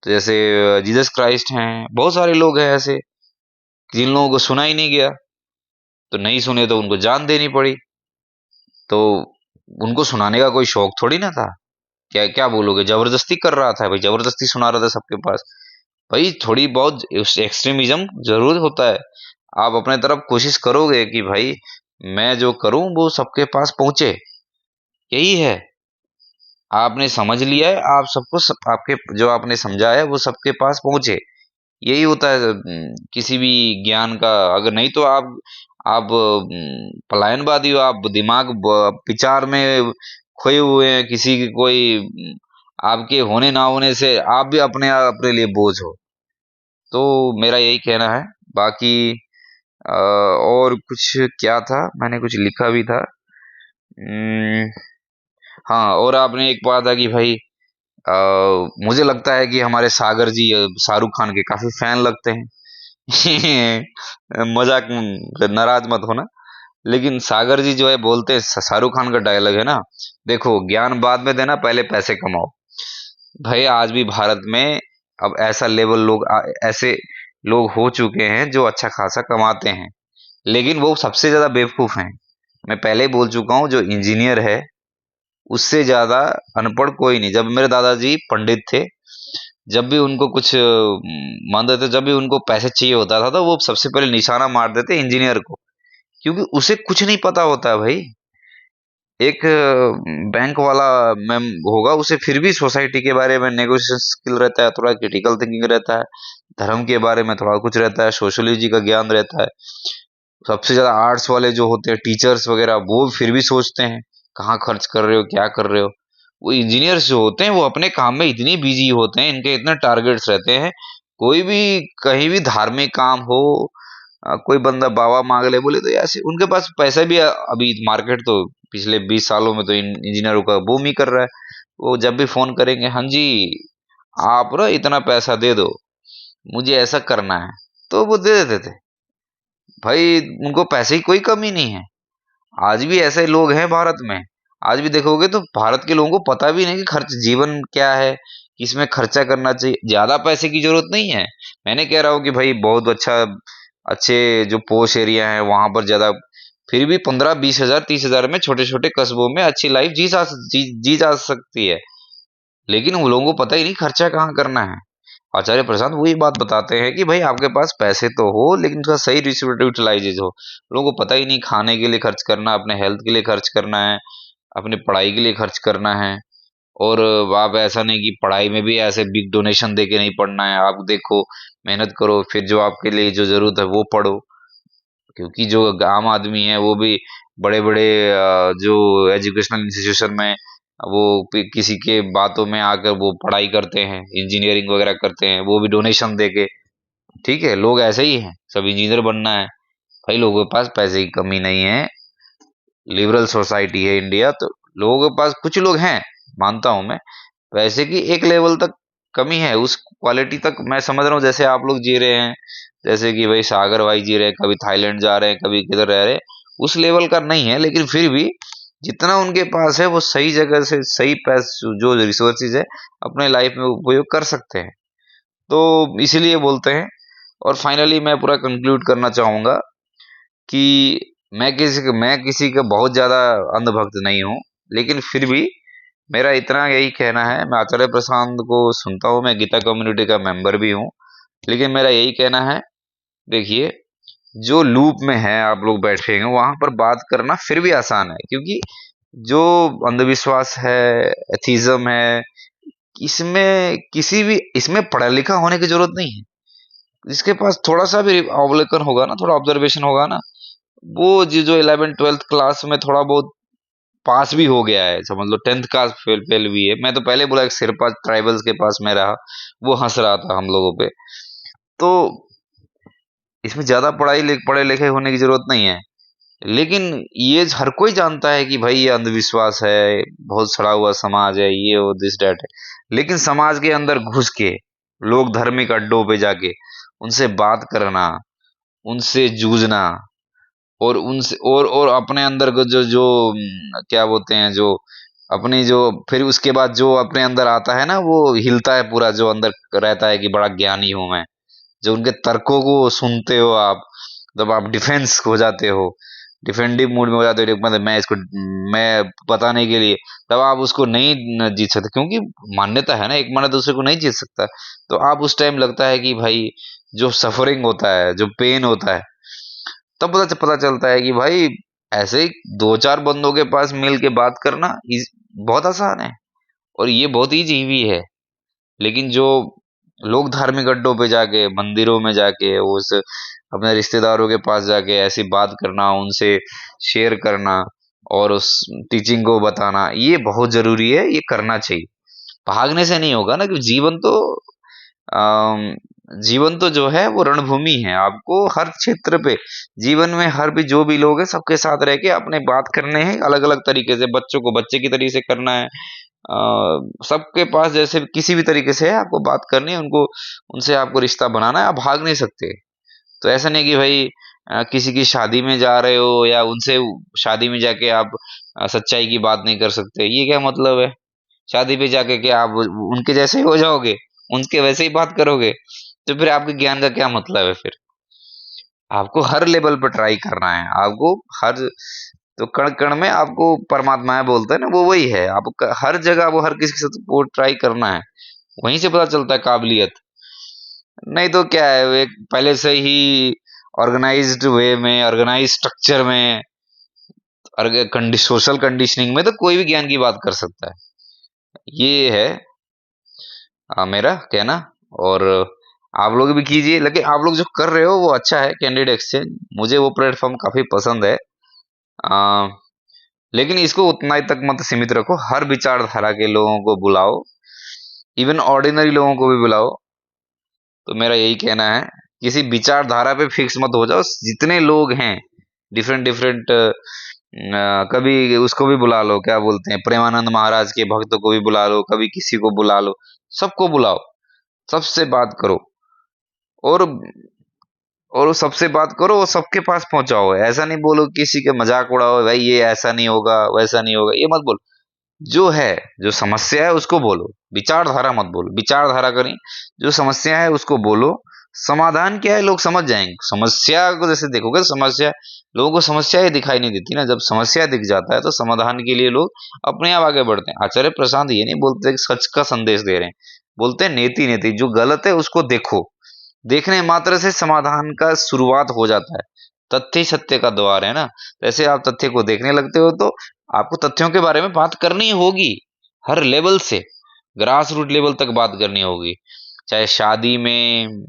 तो जैसे जीसस क्राइस्ट हैं, बहुत सारे लोग हैं ऐसे जिन लोगों को सुना ही नहीं गया, तो नहीं सुने तो उनको जान देनी पड़ी। तो उनको सुनाने का कोई शौक थोड़ी ना था। क्या क्या बोलोगे, जबरदस्ती कर रहा था भाई, जबरदस्ती सुना रहा था सबके पास। भाई थोड़ी बहुत एक्सट्रीमिज्म जरूर होता है। आप अपने तरफ कोशिश करोगे कि भाई मैं जो करूं वो सबके पास पहुंचे, यही है। आपने समझ लिया है, आप सबको आपके जो आपने समझा है वो सबके पास पहुंचे, यही होता है किसी भी ज्ञान का। अगर नहीं तो आप पलायनवादी हो, आप दिमाग विचार में खोए हुए हैं, किसी की कोई आपके होने ना होने से आप भी अपने लिए बोझ हो। तो मेरा यही कहना है। बाकी और कुछ क्या था, मैंने कुछ लिखा भी था। उम्म, हाँ, और आपने एक बात था कि भाई मुझे लगता है कि हमारे सागर जी शाहरुख खान के काफी फैन लगते हैं। मजाक नाराज मत होना, लेकिन सागर जी जो है बोलते हैं, शाहरुख खान का डायलॉग है ना, देखो ज्ञान बाद में देना, पहले पैसे कमाओ। भाई आज भी भारत में अब ऐसा लेवल ऐसे लोग हो चुके हैं जो अच्छा खासा कमाते हैं, लेकिन वो सबसे ज्यादा बेवकूफ हैं। मैं पहले ही बोल चुका हूँ, जो इंजीनियर है उससे ज्यादा अनपढ़ कोई नहीं। जब मेरे दादाजी पंडित थे, जब भी उनको कुछ मानते थे, जब भी उनको पैसे चाहिए होता था तो वो सबसे पहले निशाना मार देते इंजीनियर को, क्योंकि उसे कुछ नहीं पता होता है भाई। एक बैंक वाला मैम होगा, उसे फिर भी सोसाइटी के बारे में नेगोशिएशन स्किल रहता है, थोड़ा क्रिटिकल थिंकिंग रहता है, धर्म के बारे में थोड़ा कुछ रहता है, सोशियोलॉजी का ज्ञान रहता है। सबसे ज्यादा आर्ट्स वाले जो होते हैं टीचर्स वगैरह, वो फिर भी सोचते हैं कहाँ खर्च कर रहे हो, क्या कर रहे हो। वो इंजीनियर्स जो होते हैं वो अपने काम में इतनी बिजी होते हैं, इनके इतने टारगेट्स रहते हैं, कोई भी कहीं भी धार्मिक काम हो, कोई बंदा बाबा मांग ले बोले तो ऐसे उनके पास पैसा भी अभी मार्केट तो पिछले 20 सालों में तो इंजीनियरों का बूम ही कर रहा है। वो जब भी फोन करेंगे, हाँ जी आप ना इतना पैसा दे दो, मुझे ऐसा करना है, तो वो दे देते थे। भाई उनको पैसे की कोई कमी नहीं है। आज भी ऐसे लोग हैं भारत में। आज भी देखोगे तो भारत के लोगों को पता भी नहीं कि खर्च जीवन क्या है, किसमें खर्चा करना चाहिए। ज्यादा पैसे की जरूरत नहीं है। मैंने कह रहा हूँ कि भाई बहुत अच्छा, अच्छे जो पोश एरिया है वहां पर ज्यादा, फिर भी 15-20 हजार 30 हजार में छोटे छोटे कस्बों में अच्छी लाइफ जी जा सकती है। लेकिन उन लोगों को पता ही नहीं खर्चा कहाँ करना है। आचार्य प्रशांत वही बात बताते हैं कि भाई आपके पास पैसे तो हो लेकिन उसका सही यूटिलाइजेज हो। लोगों को पता ही नहीं खाने के लिए खर्च करना, अपने हेल्थ के लिए खर्च करना है, अपनी पढ़ाई के लिए खर्च करना है। और आप ऐसा नहीं कि पढ़ाई में भी ऐसे बिग डोनेशन दे के नहीं पढ़ना है। आप देखो, मेहनत करो, फिर जो आपके लिए जो जरूरत है वो पढ़ो। क्योंकि जो आम आदमी है वो भी बड़े बड़े जो एजुकेशनल इंस्टीट्यूशन में वो किसी के बातों में आकर वो पढ़ाई करते हैं, इंजीनियरिंग वगैरह करते हैं, वो भी डोनेशन दे के। ठीक है, लोग ऐसे ही हैं, सब इंजीनियर बनना है। भाई लोगों के पास पैसे की कमी नहीं है, लिबरल सोसाइटी है इंडिया, तो लोगों के पास कुछ लोग हैं, मानता हूं मैं, पैसे की एक लेवल तक कमी है, उस क्वालिटी तक मैं समझ रहा हूँ जैसे आप लोग जी रहे हैं। जैसे कि भाई सागर भाई जी रहे हैं, कभी थाईलैंड जा रहे हैं, कभी किधर रह रहे हैं, उस लेवल का नहीं है, लेकिन फिर भी जितना उनके पास है वो सही जगह से सही पैसे जो रिसोर्सेज है अपने लाइफ में उपयोग कर सकते हैं। तो इसीलिए बोलते हैं। और फाइनली मैं पूरा कंक्लूड करना चाहूंगा कि मैं किसी का बहुत ज्यादा अंधभक्त नहीं हूँ, लेकिन फिर भी मेरा इतना यही कहना है। मैं आचार्य प्रशांत को सुनता हूँ, मैं गीता कम्युनिटी का मेंबर भी हूँ, लेकिन मेरा यही कहना है, देखिए, जो लूप में है आप लोग बैठे हैं वहां पर बात करना फिर भी आसान है, क्योंकि जो अंधविश्वास है, एथिज्म है, इसमें किसी भी इसमें पढ़ा लिखा होने की जरूरत नहीं है। जिसके पास थोड़ा सा भी अवलोकन होगा ना, थोड़ा ऑब्जर्वेशन होगा ना, वो जो 11th 12th क्लास में थोड़ा बहुत पास भी हो गया है, समझ लो 10th क्लास फेल फेल भी है। मैं तो पहले बोला, एक सिरपा ट्राइबल्स के पास में रहा, वो हंस रहा था हम लोगों पे। तो इसमें ज्यादा पढ़े लिखे होने की जरूरत नहीं है। लेकिन ये हर कोई जानता है कि भाई ये अंधविश्वास है, बहुत सड़ा हुआ समाज है, ये वो दिस डैट है। लेकिन समाज के अंदर घुस के लोग धार्मिक अड्डों पे जाके उनसे बात करना, उनसे जूझना, और उनसे और अपने अंदर को जो जो क्या बोलते हैं, जो अपनी जो फिर उसके बाद जो अपने अंदर आता है ना, वो हिलता है पूरा, जो अंदर रहता है कि बड़ा ज्ञानी हूं मैं। जो उनके तर्कों को सुनते हो आप, जब आप डिफेंस हो जाते हो, डिफेंडिव मूड में हो जाते हो, मतलब मैं बताने के लिए, तब आप उसको नहीं जीत सकते, क्योंकि मान्यता है ना, एक मान्यता दूसरे को नहीं जीत सकता। तो आप उस टाइम लगता है कि भाई जो सफरिंग होता है, जो पेन होता है, तब पता चलता है कि भाई ऐसे ही दो चार बंदों के पास मिल के बात करना बहुत आसान है, और ये बहुत ईजी भी है। लेकिन जो लोग धार्मिक अड्डों पे जाके, मंदिरों में जाके, उस अपने रिश्तेदारों के पास जाके ऐसी बात करना, उनसे शेयर करना और उस टीचिंग को बताना, ये बहुत जरूरी है, ये करना चाहिए। भागने से नहीं होगा ना, कि अम, जीवन तो जो है वो रणभूमि है। आपको हर क्षेत्र पे, जीवन में हर भी जो भी लोग हैं सबके साथ रह के अपने बात करने हैं, अलग अलग तरीके से। बच्चों को बच्चे की तरीके से करना है, सबके पास जैसे किसी भी तरीके से है आपको बात करनी है उनको, उनसे आपको रिश्ता बनाना है, आप भाग नहीं सकते। तो ऐसा नहीं कि भाई किसी की शादी में जा रहे हो या उनसे शादी में जाके आप सच्चाई की बात नहीं कर सकते, ये क्या मतलब है? शादी पे जाके क्या आप उनके जैसे ही हो जाओगे, उनके वैसे ही बात करोगे? तो फिर आपके ज्ञान का क्या मतलब है फिर? आपको हर लेवल पर ट्राई करना है, आपको हर, तो कण कण में आपको परमात्मा है बोलते हैं ना, वो वही है। आपको हर जगह वो हर किसी के साथ वो ट्राई करना है, वहीं से पता चलता है काबिलियत। नहीं तो क्या है, वो एक पहले से ही ऑर्गेनाइज्ड वे में, ऑर्गेनाइज स्ट्रक्चर में, सोशल कंडीशनिंग में तो कोई भी ज्ञान की बात कर सकता है। ये है मेरा कहना। और आप लोग भी कीजिए, लेकिन आप लोग जो कर रहे हो वो अच्छा है, कैंडिडेट एक्सचेंज, मुझे वो प्लेटफॉर्म काफी पसंद है। आ, लेकिन इसको उतना ही तक मत सीमित रखो, हर विचारधारा के लोगों को बुलाओ, इवन ऑर्डिनरी लोगों को भी बुलाओ। तो मेरा यही कहना है, किसी विचारधारा पे फिक्स मत हो जाओ। जितने लोग हैं डिफरेंट डिफरेंट, कभी उसको भी बुला लो, क्या बोलते हैं, प्रेमानंद महाराज के भक्तों को भी बुला लो, कभी किसी को बुला लो, सबको बुलाओ, सबसे बात करो। और वो सबसे बात करो, वो सबके पास पहुंचाओ। ऐसा नहीं बोलो किसी के मजाक उड़ाओ, भाई ये ऐसा नहीं होगा, वैसा नहीं होगा, ये मत बोलो। जो है, जो समस्या है उसको बोलो, विचारधारा मत बोलो, विचारधारा करें, जो समस्या है उसको बोलो, समाधान क्या है लोग समझ जाएंगे। समस्या को जैसे देखोगे, समस्या, लोगों को समस्या ही दिखाई नहीं देती ना। जब समस्या दिख जाता है तो समाधान के लिए लोग अपने आप आगे बढ़ते हैं। आचार्य प्रशांत ये नहीं बोलते कि सच का संदेश दे रहे हैं, बोलते हैं नेति नेति, जो गलत है उसको देखो, देखने मात्र से समाधान का शुरुआत हो जाता है। तथ्य ही सत्य का द्वार है ना। जैसे आप तथ्य को देखने लगते हो तो आपको तथ्यों के बारे में बात करनी होगी, हर लेवल से, ग्रास रूट लेवल तक बात करनी होगी। चाहे शादी में,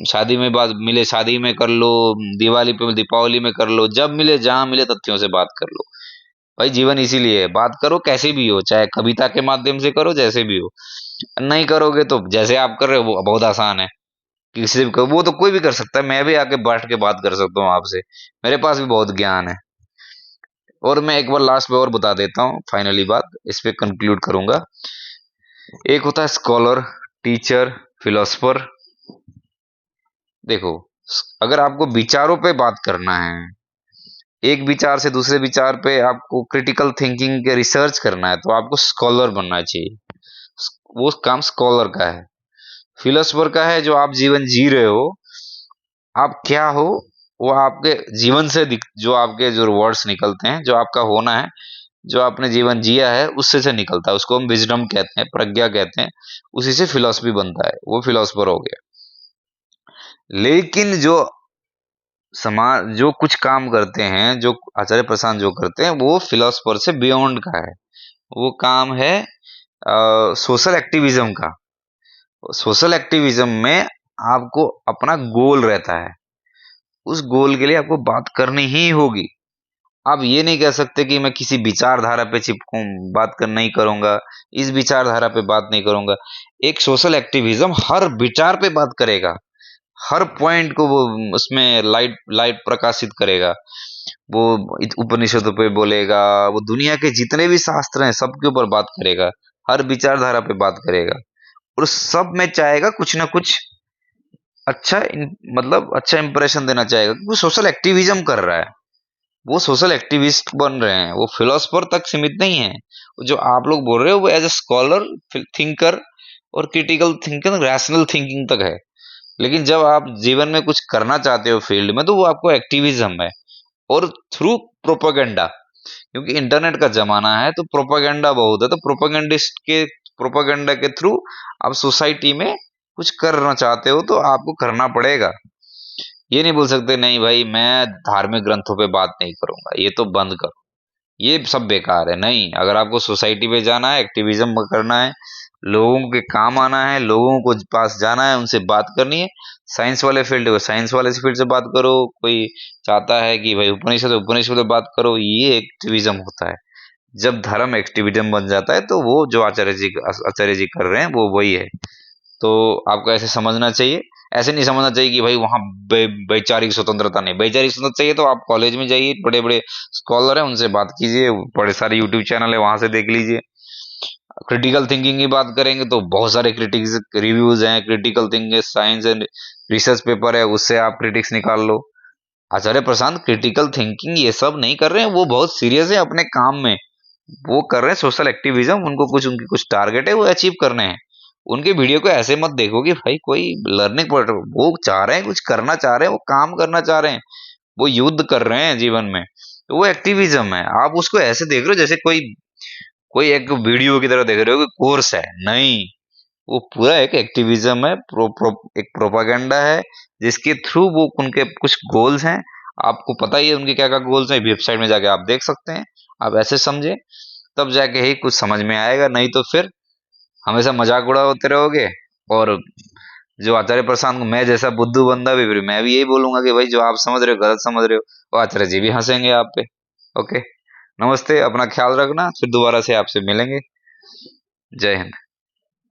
शादी में बात मिले, शादी में कर लो, दिवाली पे, दीपावली में कर लो, जब मिले जहां मिले तथ्यों से बात कर लो। भाई जीवन इसीलिए है, बात करो कैसे भी हो, चाहे कविता के माध्यम से करो, जैसे भी हो। नहीं करोगे तो जैसे आप कर रहे हो वो बहुत आसान है, किसी से भी करो, वो तो कोई भी कर सकता है। मैं भी आके बैठ के बात कर सकता हूँ आपसे, मेरे पास भी बहुत ज्ञान है। और मैं एक बार लास्ट पे और बता देता हूँ, फाइनली बात इस पे कंक्लूड करूंगा। एक होता है स्कॉलर, टीचर, फिलोसफर। देखो, अगर आपको विचारों पे बात करना है, एक विचार से दूसरे विचार पे आपको क्रिटिकल थिंकिंग के रिसर्च करना है, तो आपको स्कॉलर बनना चाहिए। वो काम स्कॉलर का है। फिलोसफर का है जो आप जीवन जी रहे हो, आप क्या हो, वो आपके जीवन से जो आपके जो वर्ड्स निकलते हैं, जो आपका होना है, जो आपने जीवन जिया है, उससे से निकलता है। उसको हम विजडम कहते हैं, प्रज्ञा कहते हैं। उसी से फिलोसफी बनता है, वो फिलोसफर हो गया। लेकिन जो समाज, जो कुछ काम करते हैं, जो आचार्य प्रशांत जो करते हैं, वो फिलोसफर से बियॉन्ड का है। वो काम है सोशल एक्टिविज्म का। सोशल एक्टिविज्म में आपको अपना गोल रहता है, उस गोल के लिए आपको बात करनी ही होगी। आप ये नहीं कह सकते कि मैं किसी विचारधारा पे चिपकूं, बात कर नहीं करूंगा, इस विचारधारा पे बात नहीं करूंगा। एक सोशल एक्टिविज्म हर विचार पे बात करेगा, हर पॉइंट को वो उसमें लाइट लाइट प्रकाशित करेगा। वो उपनिषदों पे बोलेगा, वो दुनिया के जितने भी शास्त्र हैं सबके ऊपर बात करेगा, हर विचारधारा पे बात करेगा, और सब में चाहेगा कुछ ना कुछ अच्छा मतलब अच्छा इंप्रेशन देना चाहेगा, क्योंकि वो सोशल एक्टिविज्म कर रहा है। वो सोशल एक्टिविस्ट बन रहे हैं, वो फिलोसफर तक सीमित नहीं है। जो आप लोग बोल रहे हो वो एज ए स्कॉलर, थिंकर और क्रिटिकल थिंकिंग, रैशनल थिंकिंग तक है। लेकिन जब आप जीवन में कुछ करना चाहते हो फील्ड में, तो वो आपको एक्टिविज्म है। और थ्रू प्रोपागेंडा, क्योंकि इंटरनेट का जमाना है तो प्रोपागेंडा बहुत है, तो प्रोपागेंडिस्ट के प्रोपागेंडा के थ्रू आप सोसाइटी में कुछ करना चाहते हो तो आपको करना पड़ेगा। ये नहीं बोल सकते नहीं भाई मैं धार्मिक ग्रंथों पे बात नहीं करूंगा, ये तो बंद करो, ये सब बेकार है। नहीं, अगर आपको सोसाइटी पे जाना है, एक्टिविज्म करना है, लोगों के काम आना है, लोगों को पास जाना है, उनसे बात करनी है, साइंस वाले फील्ड को साइंस वाले फील्ड से बात करो। कोई चाहता है कि भाई उपनिषद उपनिषद से बात करो, ये एक्टिविज्म होता है। जब धर्म एक्टिविज्म बन जाता है तो वो जो आचार्य जी कर रहे हैं वो वही है। तो आपको ऐसे समझना चाहिए। ऐसे नहीं समझना चाहिए कि भाई वहाँ वैचारिक स्वतंत्रता नहीं, वैचारिक स्वतंत्रता चाहिए तो आप कॉलेज में जाइए, बड़े बड़े स्कॉलर हैं उनसे बात कीजिए, बड़े सारे यूट्यूब चैनल है वहां से देख लीजिए। क्रिटिकल थिंकिंग की बात करेंगे तो बहुत सारे क्रिटिक्स रिव्यूज हैं, critical thinking science and research paper है, उससे आप क्रिटिक्स निकाल लो। आचार्य प्रशांत क्रिटिकल थिंकिंग ये सब नहीं कर रहे हैं, वो बहुत सीरियस है अपने काम में। वो कर रहे हैं सोशल एक्टिविज्म, उनको कुछ, उनकी कुछ टारगेट है वो अचीव करने हैं। उनके वीडियो को ऐसे मत देखो कि भाई कोई लर्निंग पॉइंट, वो चाह रहे हैं कुछ करना चाह रहे हैं, वो काम करना चाह रहे हैं, वो युद्ध कर रहे हैं जीवन में, तो वो एक्टिविज्म है। आप उसको ऐसे देख रहे हो जैसे कोई कोई एक वीडियो की तरह देख रहे हो कि कोर्स है, नहीं। वो पूरा एक एक्टिविज्म है, एक प्रोपागेंडा है, जिसके थ्रू वो उनके कुछ गोल्स हैं। आपको पता ही है उनके क्या क्या गोल्स हैं, वेबसाइट में जाके आप देख सकते हैं। आप ऐसे समझे तब जाके ही कुछ समझ में आएगा, नहीं तो फिर हमेशा मजाक उड़ाते रहोगे। और जो आचार्य प्रशांत को मैं जैसा बुद्धू बंदा भी, फिर मैं भी यही बोलूंगा कि भाई जो आप समझ रहे हो गलत समझ रहे हो, वो आचार्य जी भी हंसेंगे आप पे। ओके, नमस्ते, अपना ख्याल रखना, फिर दोबारा से आपसे मिलेंगे। जय हिंद।